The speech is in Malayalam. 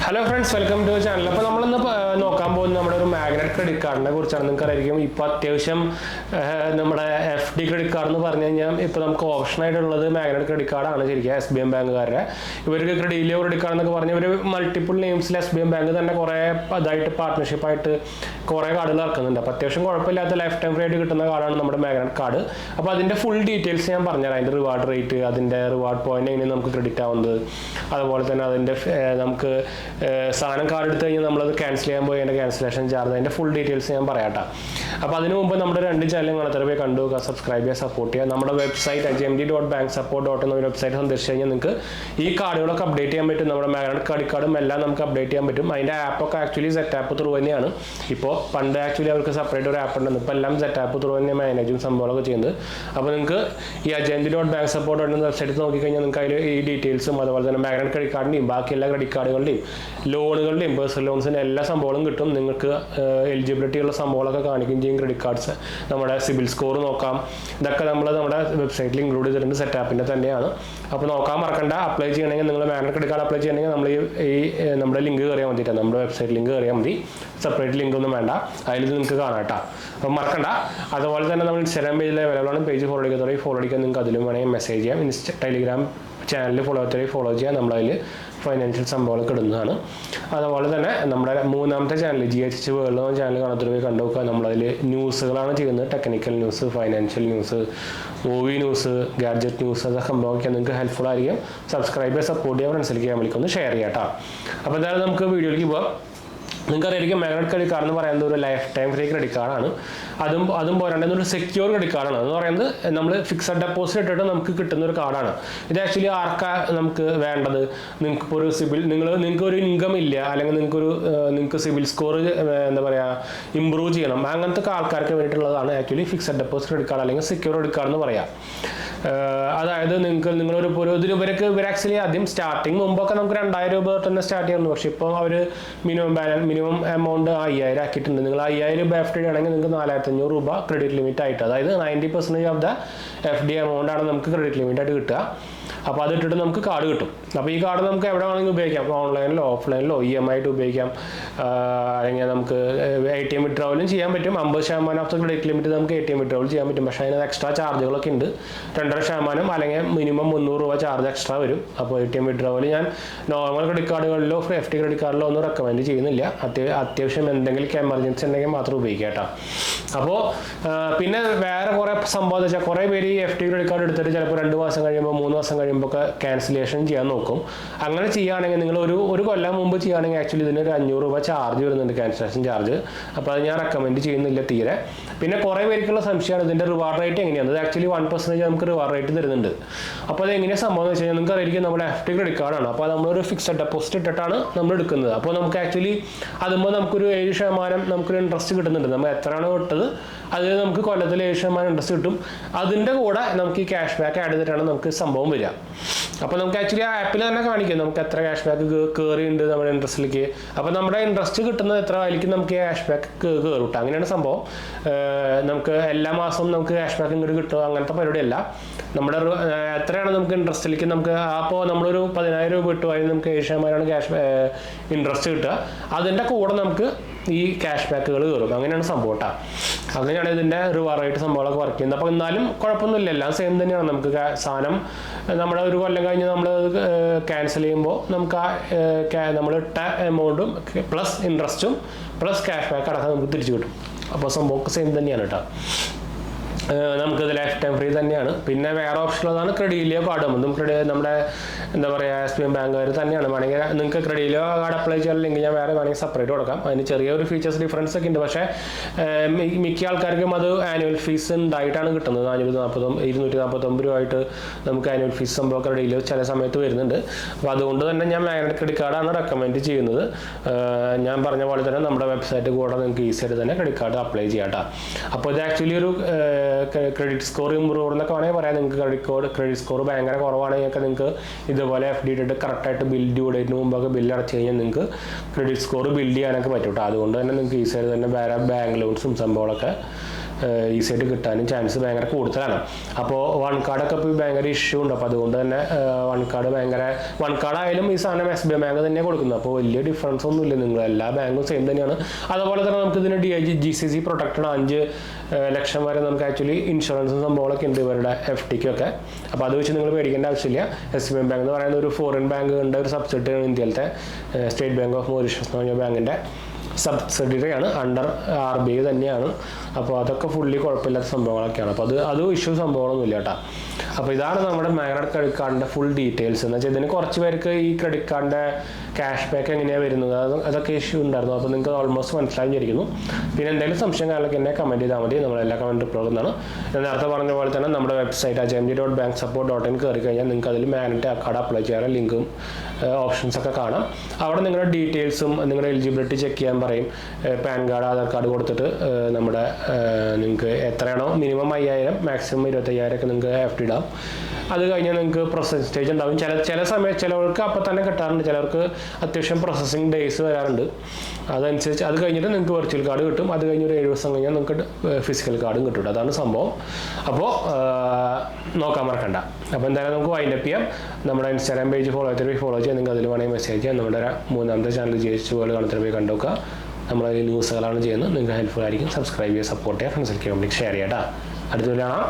Hello friends, welcome to channel. അപ്പോൾ നമ്മളിന്ന് നോക്കാൻ പോകുന്നത് നമ്മുടെ ഒരു മാഗ്നറ്റ് ക്രെഡിറ്റ് കാർഡിനെ കുറിച്ചാണ്. നിങ്ങൾക്ക് അറിയാം, ഇപ്പോൾ അത്യാവശ്യം നമ്മുടെ FD ക്രെഡിറ്റ് കാർഡ് എന്ന് പറഞ്ഞു കഴിഞ്ഞാൽ ഇപ്പോൾ നമുക്ക് ഓപ്ഷനായിട്ടുള്ളത് മാഗ്നറ്റ് ക്രെഡിറ്റ് കാർഡാണ്. ശരിക്കും SBI ബാങ്കുകാരുടെ ഇവർക്ക് ക്രെഡിറ്റിയോ ക്രെഡിറ്റ് കാർഡ് എന്നൊക്കെ പറഞ്ഞാൽ ഇവർ മൾട്ടിപ്പിൾ നെയിംസിൽ SBI ബാങ്ക് തന്നെ കുറേ അതായിട്ട് പാർട്ട്ണർഷിപ്പായിട്ട് കുറേ കാർഡുകൾ ഇറക്കുന്നുണ്ട്. അപ്പോൾ അത്യാവശ്യം കുഴപ്പമില്ലാത്ത ലൈഫ് ടൈം ഫ്രീ ആയിട്ട് കിട്ടുന്ന കാർഡാണ് നമ്മുടെ മാഗ്നറ്റ് കാർഡ്. അപ്പോൾ അതിൻ്റെ ഫുൾ ഡീറ്റെയിൽസ് ഞാൻ പറഞ്ഞുതരാം. അതിൻ്റെ റിവാർഡ് റേറ്റ്, അതിൻ്റെ റിവാർഡ് പോയിന്റ് എങ്ങനെ നമുക്ക് ക്രെഡിറ്റ് ആവുന്നത്, അതുപോലെ തന്നെ അതിൻ്റെ നമുക്ക് സാധനം കാർഡ് എടുത്തു കഴിഞ്ഞാൽ നമ്മളത് ക്യാൻസൽ ചെയ്യാൻ പോയി അതിൻ്റെ ക്യാൻസലേഷൻ ചാർജ്, അതിൻ്റെ ഫുൾ ഡീറ്റെയിൽസ് ഞാൻ പറയാട്ടോ. അപ്പോൾ അതിന് മുമ്പ് നമ്മുടെ 2 ചാനലും കാണാത്തവർ പോയി കണ്ടു നോക്കുക, സബ്സ്ക്രൈബ് ചെയ്യുക, സപ്പോർട്ട് ചെയ്യുക. നമ്മുടെ വെബ്സൈറ്റ് hmd.banksupport.in എന്ന വെബ്സൈറ്റ് സന്ദർശിച്ച് കഴിഞ്ഞാൽ നിങ്ങൾക്ക് ഈ കാർഡുകളൊക്കെ അപ്ഡേറ്റ് ചെയ്യാൻ പറ്റും. നമ്മുടെ മാഗ്നറ്റ് ക്രെഡിറ്റ് കാർഡും എല്ലാം നമുക്ക് അപ്ഡേറ്റ് ചെയ്യാൻ പറ്റും. അതിൻ്റെ ആപ്പൊക്കെ ആക്ച്വലി സെറ്റാപ്പ് ത്രൂ തന്നെയാണ്. ഇപ്പോൾ പണ്ട് ആക്ച്വലി അവർക്ക് സെപ്പറേറ്റ് ഒരു ആപ്പ് ഉണ്ടെന്ന്, ഇപ്പോൾ എല്ലാം സെറ്റാപ്പ് ത്രൂ തന്നെ മാനേജും സംഭവങ്ങളൊക്കെ ചെയ്യുന്നത്. അപ്പോൾ നിങ്ങൾക്ക് ഈ hmd.banksupport.in എന്ന വെബ്സൈറ്റ് നോക്കിക്കഴിഞ്ഞാൽ നിങ്ങൾക്ക് അതിൽ ഈ ഡീറ്റെയിൽസും അതുപോലെ തന്നെ മാഗ്നറ്റ് ക്രെഡിറ്റ് കാർഡിൻ്റെയും ബാക്കി എല്ലാ ക്രെഡിറ്റ് കാർഡുകളുടെയും ലോണുകളുടെയും പേഴ്സണൽ ലോൺസിൻ്റെ എല്ലാ സംഭവങ്ങളും കിട്ടും. നിങ്ങൾക്ക് എലിജിബിലിറ്റി ഉള്ള സംഭവങ്ങളൊക്കെ കാണിക്കുകയും ചെയ്യും. ക്രെഡിറ്റ് കാർഡ്സ്, നമ്മുടെ സിബിൽ സ്കോർ നോക്കാം, ഇതൊക്കെ നമ്മുടെ വെബ്സൈറ്റിൽ ഇൻക്ലൂഡ് ചെയ്തിട്ടുണ്ട്, സെറ്റാപ്പിൻ്റെ തന്നെയാണ്. അപ്പോൾ നോക്കാൻ മറക്കണ്ട. അപ്ലൈ ചെയ്യണമെങ്കിൽ നിങ്ങൾ മാഗ്നറ്റ് ക്രെഡിറ്റ് കാർഡ് അപ്ലൈ ചെയ്യണമെങ്കിൽ നമ്മൾ ഈ നമ്മുടെ ലിങ്ക് കയറിയാൽ മതിയിട്ടാണ്, നമ്മുടെ വെബ്സൈറ്റ് ലിങ്ക് കയറിയാൽ മതി. സെപ്പറേറ്റ് ലിങ്ക് ഒന്നും വേണ്ട, അതിൽ നിങ്ങൾക്ക് കാണാം കേട്ടോ. അപ്പോൾ മറക്കണ്ട. അതുപോലെ തന്നെ നമ്മൾ ഇൻസ്റ്റാഗ്രാം പേജിൽ അവൈലബിൾ ആണ്. പേജ് ഫോളോ അടിക്കാൻ നിങ്ങൾക്ക് അതിലും വേണമെങ്കിൽ മെസ്സേജ് ചെയ്യാം. ടെലിഗ്രാം ചാനൽ ഫോളോ ചെയ്യാം. നമ്മളതിൽ ഫൈനാൻഷ്യൽ സംഭവങ്ങളൊക്കെ ഇടുന്നതാണ്. അതുപോലെ തന്നെ നമ്മുടെ 3ാമത്തെ ചാനൽ GHH വേൾഡ് എന്ന ചാനൽ കാണാത്തൊരു പോയി കണ്ടുനോക്കുക. നമ്മളതിൽ ന്യൂസുകളാണ് ചെയ്യുന്നത്. Technical news, financial news, movie news, gadget news, അതൊക്കെ സംഭവമൊക്കെ നിങ്ങൾക്ക് ഹെൽപ്ഫുൾ ആയിരിക്കും. സബ്സ്ക്രൈബ് ചെയ്യുക, സപ്പോർട്ട് ചെയ്യുക, ഫ്രണ്ട്സിലേക്ക് ഫാമിലിക്ക് ഒന്ന് ഷെയർ ചെയ്യാം കേട്ടോ. അപ്പോൾ എന്തായാലും നമുക്ക് വീഡിയോയിലേക്ക് പോകാം. നിങ്ങൾക്കറിയായിരിക്കും മാഗ്നറ്റ് ക്രെഡിറ്റ് കാർഡ് എന്ന് പറയുന്നത് ഒരു ലൈഫ് ടൈം ഫ്രീ ക്രെഡിറ്റ് കാർഡാണ്. അതും പോരാണ്ട് ഒരു സെക്യൂർ ക്രെഡിറ്റ് കാർഡാണ്. എന്ന് പറയുന്നത് നമ്മൾ ഫിക്സഡ് ഡെപ്പോസിറ്റ് ഇട്ടിട്ട് നമുക്ക് കിട്ടുന്ന ഒരു കാർഡാണ്. ഇത് ആക്ച്വലി ആർക്കാ നമുക്ക് വേണ്ടത്? നിങ്ങൾക്കിപ്പോൾ ഒരു നിങ്ങൾക്ക് ഒരു ഇൻകം ഇല്ല, അല്ലെങ്കിൽ നിങ്ങൾക്ക് സിബിൽ സ്കോർ എന്താ പറയുക ഇമ്പ്രൂവ് ചെയ്യണം, അങ്ങനത്തെ ആൾക്കാർക്ക് വേണ്ടിയിട്ടുള്ളതാണ് actually fixed deposit credit card അല്ലെങ്കിൽ സെക്യൂർ ക്രെഡിറ്റ് കാർഡ് എന്ന് പറയാം. അതായത് ഇവർ ആക്ച്വലി ആദ്യം സ്റ്റാർട്ടിങ് മുമ്പൊക്കെ നമുക്ക് 2000 രൂപ തന്നെ സ്റ്റാർട്ട് ചെയ്യാറുണ്ട്. പക്ഷേ ഇപ്പോൾ അവർ മിനിമം എമൗണ്ട് 5000 ആക്കിയിട്ടുണ്ട്. നിങ്ങൾ 5000 രൂപ FD ആണെങ്കിൽ നിങ്ങൾക്ക് 4500 രൂപ ക്രെഡിറ്റ് ലിമിറ്റ് ആയിട്ട്, അതായത് 90% ഓഫ് ദ FD എമൗണ്ട് ആണ് നമുക്ക് ക്രെഡിറ്റ് ലിമിറ്റ് ആയിട്ട് കിട്ടുക. അപ്പോൾ അത് ഇട്ടിട്ട് നമുക്ക് കാർഡ് കിട്ടും. അപ്പോൾ ഈ കാർഡ് നമുക്ക് എവിടെ വേണമെങ്കിൽ ഉപയോഗിക്കാം. ഓൺലൈനിലോ ഓഫ്ലൈനിലോ EMI ആയിട്ട് ഉപയോഗിക്കാം. അല്ലെങ്കിൽ നമുക്ക് ATM വിഡ്രോവലും ചെയ്യാൻ പറ്റും. 50% ഓഫ് ദ ക്രെഡിറ്റ് ലിമിറ്റ് നമുക്ക് ATM വിഡ്രോവൽ ചെയ്യാൻ പറ്റും. പക്ഷേ അതിന് എക്സ്ട്രാ ചാർജുകളൊക്കെ ഉണ്ട്. 2.5% അല്ലെങ്കിൽ മിനിമം 300 രൂപ ചാർജ് എക്സ്ട്രാ വരും. അപ്പോൾ ATM വിഡ്രോവൽ ഞാൻ നോർമൽ ക്രെഡിറ്റ് കാർഡുകളിലോ FD ക്രെഡിറ്റ് കാർഡിലോ ഒന്നും റെക്കമെൻഡ് ചെയ്യുന്നില്ല. അത്യാവശ്യം എന്തെങ്കിലും എമർജൻസി ഉണ്ടെങ്കിൽ മാത്രം ഉപയോഗിക്കാം കേട്ടോ. അപ്പോൾ പിന്നെ വേറെ കുറേ സംഭവം എന്ന് വെച്ചാൽ കുറേ പേര് ഈ FD ക്രെഡിറ്റ് കാർഡ് എടുത്തിട്ട് ചിലപ്പോൾ 2 മാസം കഴിയുമ്പോൾ 3 മാസം കഴിയുമ്പോൾ ഒക്കെ ക്യാൻസലേഷൻ ചെയ്യാൻ നോക്കും. അങ്ങനെ ചെയ്യുകയാണെങ്കിൽ നിങ്ങൾ ഒരു കൊല്ലം മുമ്പ് ചെയ്യുകയാണെങ്കിൽ ആക്ച്വലി ഇതിനൊരു 500 രൂപ ചാർജ് വരുന്നുണ്ട്, ക്യാൻസലേഷൻ ചാർജ്. അപ്പോൾ അത് ഞാൻ റെക്കമെൻഡ് ചെയ്യുന്നില്ല തീരെ. പിന്നെ കുറേ പേർക്കുള്ള സംശയമാണ് ഇതിൻ്റെ റിവാർഡ് റേറ്റ് എങ്ങനെയാണ്. അത് ആക്ച്വലി 1% നമുക്ക് റിവാർഡ് റേറ്റ് തരുന്നുണ്ട്. അപ്പോൾ അത് എങ്ങനെയാണ് സംഭവം എന്ന് വെച്ച് കഴിഞ്ഞാൽ നിങ്ങൾക്ക് അറിയാം, നമ്മുടെ FD ക്രെഡിറ്റ് കാർഡാണ്. അപ്പോൾ നമ്മളൊരു ഫിക്സഡ് ഡെപ്പോസിറ്റ് ഇട്ടിട്ടാണ് നമ്മൾ എടുക്കുന്നത്. അപ്പോൾ നമുക്ക് ആക്ച്വലി അതുമ്പോൾ നമുക്കൊരു 7% നമുക്കൊരു ഇൻട്രസ്റ്റ് കിട്ടുന്നുണ്ട്. നമ്മൾ എത്രയാണോ ഇട്ടത് അതിൽ നമുക്ക് കൊല്ലത്തിൽ 7% ഇൻട്രസ്റ്റ് കിട്ടും. അതിൻ്റെ കൂടെ നമുക്ക് ഈ ക്യാഷ് ബാക്ക് ആഡ് ചെയ്തിട്ടാണ് നമുക്ക് സംഭവം വരിക. അപ്പോൾ നമുക്ക് ആക്ച്വലി ആ ആപ്പിൽ തന്നെ കാണിക്കും നമുക്ക് എത്ര ക്യാഷ് ബാക്ക് കയറിയുണ്ട് നമ്മുടെ ഇൻട്രസ്റ്റിലേക്ക്. അപ്പോൾ നമ്മുടെ ഇൻട്രസ്റ്റ് കിട്ടുന്നത് എത്ര ആയിരിക്കും നമുക്ക് ക്യാഷ് ബാക്ക് കയറും കേട്ടോ. അങ്ങനെയാണ് സംഭവം. നമുക്ക് എല്ലാ മാസവും നമുക്ക് ക്യാഷ് ബാക്ക് ഇങ്ങോട്ട് കിട്ടും, അങ്ങനത്തെ പരിപാടിയല്ല. നമ്മുടെ എത്രയാണ് നമുക്ക് ഇൻട്രസ്റ്റിലേക്ക് നമുക്ക് അപ്പോൾ നമ്മളൊരു 10000 രൂപ കിട്ടും, അതിന് നമുക്ക് 7% ക്യാഷ് ഇൻട്രസ്റ്റ് കിട്ടുക. അതിൻ്റെ കൂടെ നമുക്ക് ഈ ക്യാഷ് ബാക്കുകൾ കയറും. അങ്ങനെയാണ് സംഭവം കേട്ടോ. അങ്ങനെയാണ് ഇതിൻ്റെ റിവാർഡ് റേറ്റ് സംഭവങ്ങളൊക്കെ വർക്ക് ചെയ്യുന്നത്. അപ്പോൾ എന്നാലും കുഴപ്പമൊന്നുമില്ല, എല്ലാം സെയിം തന്നെയാണ്. നമുക്ക് സാധനം നമ്മുടെ ഒരു കൊല്ലം കഴിഞ്ഞ് നമ്മൾ ക്യാൻസൽ ചെയ്യുമ്പോൾ നമുക്ക് നമ്മൾ ഇട്ട എമൗണ്ടും പ്ലസ് ഇൻട്രസ്റ്റും പ്ലസ് ക്യാഷ് ബാക്ക് അടക്കം നമുക്ക് തിരിച്ചു കിട്ടും. അപ്പോൾ സംഭവമൊക്കെ സെയിം തന്നെയാണ് കേട്ടോ. നമുക്കിത് ലൈഫ് ടൈം ഫ്രീ തന്നെയാണ്. പിന്നെ വേറെ ഓപ്ഷൻ ഉള്ളതാണ് ക്രെഡിറ്റിയോ കാർഡ്. നമ്മുടെ എന്താ പറയുക SBI ബാങ്കുകാർ തന്നെയാണ്. വേണമെങ്കിൽ നിങ്ങൾക്ക് ക്രെഡിറ്റിയോ കാർഡ് അപ്ലൈ ചെയ്യാനില്ലെങ്കിൽ ഞാൻ വേണമെങ്കിൽ സെപ്പറേറ്റ് കൊടുക്കാം. അതിന് ചെറിയൊരു ഫീച്ചേഴ്സ് ഡിഫറൻസ് ഒക്കെ ഉണ്ട്. പക്ഷേ മിക്ക ആൾക്കാർക്കും അത് ആനുവൽ ഫീസ് ഉണ്ടായിട്ടാണ് കിട്ടുന്നത്. 249 രൂപ ആയിട്ട് നമുക്ക് ആനുവൽ ഫീസ് സംഭവം ക്രെഡിറ്റിയോ ചില സമയത്ത് വരുന്നുണ്ട്. അപ്പോൾ അതുകൊണ്ട് തന്നെ ഞാൻ മാഗ്നറ്റ് ക്രെഡിറ്റ് കാർഡാണ് റെക്കമെൻഡ് ചെയ്യുന്നത്. ഞാൻ പറഞ്ഞ പോലെ തന്നെ നമ്മുടെ വെബ്സൈറ്റ് കൂടെ നിങ്ങൾക്ക് ഈസി ആയിട്ട് തന്നെ ക്രെഡിറ്റ് കാർഡ് അപ്ലൈ ചെയ്യാം കേട്ടോ. അപ്പോൾ ഇത് ആക്ച്വലി ഒരു ക്രെഡിറ്റ് സ്കോർ ഇമ്പ്രൂവ് എന്നൊക്കെ വേണമെങ്കിൽ പറയാം. നിങ്ങൾക്ക് ക്രെഡിറ്റ് സ്കോർ ഭയങ്കര കുറവാണെങ്കിൽ നിങ്ങൾക്ക് ഇതുപോലെ FD ഇട്ടിട്ട് കറക്റ്റായിട്ട് ഡ്യൂ ഡേറ്റിന് മുമ്പൊക്കെ ബില്ല് അടച്ചു കഴിഞ്ഞാൽ നിങ്ങൾക്ക് ക്രെഡിറ്റ് സ്കോർ ബിൽഡ് ചെയ്യാനൊക്കെ പറ്റും കേട്ടോ. അതുകൊണ്ട് തന്നെ നിങ്ങൾക്ക് ഈസിയായിട്ട് തന്നെ വേറെ ബാങ്ക് ലോൺസും സംഭവങ്ങളൊക്കെ ഈസി ആയിട്ട് കിട്ടാനും ചാൻസ് ഭയങ്കര കൂടുതലാണ്. അപ്പോൾ വൺ കാർഡൊക്കെ ഇപ്പോൾ ഭയങ്കര ഇഷ്യൂ ഉണ്ട്. അപ്പോൾ അതുകൊണ്ട് തന്നെ വൺ കാർഡ് ആയാലും ഈ സാധനം SBI ബാങ്ക് തന്നെ കൊടുക്കുന്നത്. അപ്പോൾ വലിയ ഡിഫറൻസ് ഒന്നും ഇല്ല, നിങ്ങൾ എല്ലാ ബാങ്കും സെയിം തന്നെയാണ്. അതുപോലെ തന്നെ നമുക്ക് ഇതിന് GCC പ്രൊട്ടക്റ്റഡ് 5 ലക്ഷം വരെ നമുക്ക് ആക്ച്വലി ഇൻഷുറൻസും സംഭവങ്ങളൊക്കെ ഉണ്ട് ഇവരുടെ FDക്കൊക്കെ. അപ്പോൾ അത് വെച്ച് നിങ്ങൾ പേടിക്കേണ്ട ആവശ്യമില്ല. SBI ബാങ്ക് എന്ന് പറയുന്ന ഒരു ഫോറിൻ ബാങ്കിൻ്റെ ഒരു സബ്സിഡിയാണ് ഇന്ത്യയിലത്തെ സ്റ്റേറ്റ് ബാങ്ക് ഓഫ് മൗറീഷ്യസ് എന്ന് പറഞ്ഞ ബാങ്കിൻ്റെ സബ്സിഡിയറിയാണ്, അണ്ടർ RBI തന്നെയാണ്. അപ്പോൾ അതൊക്കെ ഫുള്ളി കുഴപ്പമില്ലാത്ത സംഭവങ്ങളൊക്കെയാണ്. അപ്പോൾ അതും ഇഷ്യൂ സംഭവങ്ങളൊന്നുമില്ല കേട്ടോ. അപ്പോൾ ഇതാണ് നമ്മുടെ മാഗ്നറ്റ് ക്രെഡിറ്റ് കാർഡിൻ്റെ ഫുൾ ഡീറ്റെയിൽസ്. എന്ന് വെച്ചാൽ ഇതിന് കുറച്ച് പേർക്ക് ഈ ക്രെഡിറ്റ് കാർഡിൻ്റെ ക്യാഷ് ബാക്ക് എങ്ങനെയാണ് വരുന്നത് അതൊക്കെ ഇഷ്യൂ ഉണ്ടായിരുന്നു. അപ്പോൾ നിങ്ങൾക്ക് ഓൾമോസ്റ്റ് മനസ്സിലായിരിക്കുന്നു. പിന്നെ എന്തെങ്കിലും സംശയം കാര്യങ്ങളൊക്കെ എന്നെ കമൻറ്റ് ചെയ്താൽ മതി, നമ്മളെല്ലാ കമൻറ്റ് റിപ്ലൈ ചെയ്യുന്നതാണ്. ഞാൻ നേരത്തെ പറഞ്ഞ പോലെ തന്നെ നമ്മുടെ വെബ്സൈറ്റ് ajmg.banksupport.in കയറി കഴിഞ്ഞാൽ നിങ്ങൾക്ക് അതിൽ മാഗ്നറ്റ് കാർഡ് അപ്ലൈ ചെയ്യാൻ ലിങ്കും ഓപ്ഷൻസൊക്കെ കാണാം. അവിടെ നിങ്ങളുടെ ഡീറ്റെയിൽസും നിങ്ങളുടെ എലിജിബിലിറ്റി ചെക്ക് ചെയ്യാൻ പറയും. പാൻ കാർഡ്, ആധാർ കാർഡ് കൊടുത്തിട്ട് നമ്മുടെ നിങ്ങൾക്ക് എത്രയാണോ മിനിമം 5000 മാക്സിമം 25,000 ഒക്കെ നിങ്ങൾക്ക് FD ഇടാം. അത് കഴിഞ്ഞാൽ നിങ്ങൾക്ക് പ്രോസസ്സിംഗ് സ്റ്റേജ് ഉണ്ടാവും. ചില സമയത്ത് ചിലവർക്ക് അപ്പം തന്നെ കിട്ടാറുണ്ട്, ചിലർക്ക് അത്യാവശ്യം പ്രോസസ്സിംഗ് ഡേയ്സ് വരാറുണ്ട്. അതനുസരിച്ച് അത് കഴിഞ്ഞിട്ട് നിങ്ങൾക്ക് വെർച്വൽ കാർഡ് കിട്ടും. അത് കഴിഞ്ഞ് ഒരു 7 ദിവസം കഴിഞ്ഞാൽ നിങ്ങൾക്ക് ഫിസിക്കൽ കാർഡും കിട്ടും. അതാണ് സംഭവം. അപ്പോൾ നോക്കാൻ മറക്കണ്ട. അപ്പോൾ എന്തായാലും നമുക്ക് വൈൻഡപ്പ് ചെയ്യാം. നമ്മുടെ ഇൻസ്റ്റാഗ്രാം പേജ് ഫോളോ ചെയ്യാൻ നിങ്ങൾക്ക് അതിൽ വേണമെങ്കിൽ മെസ്സേജ് ചെയ്യാം. നമ്മുടെ 3ാമത്തെ ചാനൽ GH പോലെ കാണുന്ന പോയി കണ്ടുനോക്കുക. നമ്മളതിൽ ന്യൂസുകളാണ് ചെയ്യുന്നത്, നിങ്ങൾക്ക് ഹെൽപ്ഫുൾ ആയിരിക്കും. സബ്സ്ക്രൈബ് ചെയ്യുക, സപ്പോർട്ട് ചെയ്യുക, ഫ്രണ്ട്സിലേക്ക് ഷെയർ ചെയ്യാം കേട്ടോ. അടുത്ത കാണാം.